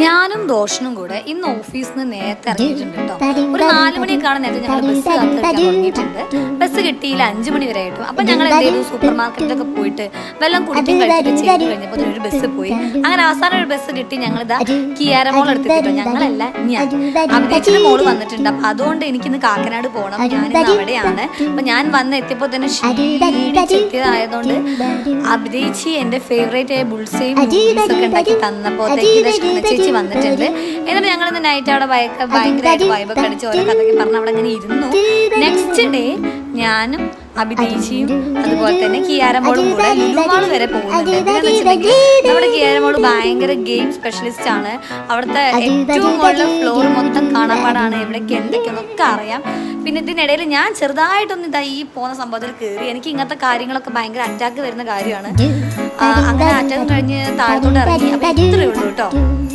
ഞാനും ദോഷനും കൂടെ ഇന്ന് ഓഫീസിൽ നിന്ന് നേരത്തെ ഇറങ്ങിയിട്ടുണ്ട് കേട്ടോ. ഒരു 4 മണിയൊക്കെയാണ് നേരത്തെ ഞങ്ങൾ ബസ് കാത്തിരിക്കാൻ തുടങ്ങിയിട്ടുണ്ട്. ബസ് കിട്ടിയില്ല, 5 മണി വരെ ആയിട്ടും. അപ്പം ഞങ്ങൾ എന്തെങ്കിലും സൂപ്പർ മാർക്കറ്റിലൊക്കെ പോയിട്ട് വെള്ളം കുടിക്കും കഴിച്ചിട്ട് ചെയ്ത് കഴിഞ്ഞപ്പോൾ ഒരു ബസ് പോയി. അങ്ങനെ അവസാനം ഒരു ബസ് കിട്ടി. ഞങ്ങളിതാ കിയാര മോൾ എടുത്തിട്ടോ. ഞങ്ങളല്ല, ഞാൻ അഭിനയിച്ചിട്ട് മോള് വന്നിട്ടുണ്ട്. അപ്പം അതുകൊണ്ട് എനിക്കിന്ന് കാക്കനാട് പോകണം. ഞാനിന്ന് അവിടെയാണ്. അപ്പം ഞാൻ എത്തിയപ്പോൾ തന്നെ ക്ഷീണിച്ചെത്തിയതായതുകൊണ്ട് അഭിനയിച്ച് എൻ്റെ ഫേവറേറ്റ് ആയ ബുൾസയും ഒക്കെ ഉണ്ടാക്കി തന്നപ്പോഴത്തേക്ക് ചേച്ചി വന്നിട്ടുണ്ട്. എന്നിട്ട് ഞങ്ങൾ ഇന്ന് നൈറ്റ് അവിടെ ഭയങ്കരമായിട്ട് വൈബൊക്കെ അടിച്ച് ഓരോ കഥയൊക്കെ പറഞ്ഞ് അവിടെ അങ്ങനെ ഇരുന്നു. നെക്സ്റ്റ് ഡേ ഞാനും അഭിനയിച്ചിയും അതുപോലെ തന്നെ കിയാരമോളും കൂടെ ലുലുമാൾ വരെ പോകുന്നുണ്ട്. എന്താണെന്ന് വെച്ചിട്ടുണ്ടെങ്കിൽ നമ്മുടെ കിയാരമോള് ഭയങ്കര ഗെയിം സ്പെഷ്യലിസ്റ്റ് ആണ്. അവിടുത്തെ ഏറ്റവും കൂടുതൽ ഫ്ലോർ മൊത്തം കാണാൻ പാടാണ്. എവിടേക്ക് എന്തൊക്കെയെന്നൊക്കെ അറിയാം. പിന്നെ ഇതിനിടയിൽ ഞാൻ ചെറുതായിട്ടൊന്നും ഈ പോകുന്ന സംഭവത്തിൽ കയറി. എനിക്ക് ഇങ്ങനത്തെ കാര്യങ്ങളൊക്കെ ഭയങ്കര അറ്റാക്ക് വരുന്ന കാര്യമാണ്. അങ്ങനെ അറ്റാക്ക് കഴിഞ്ഞ് താഴത്തോട്ട് ഇറങ്ങി. അപ്പം ഇത്രയേ ഉള്ളൂ കേട്ടോ.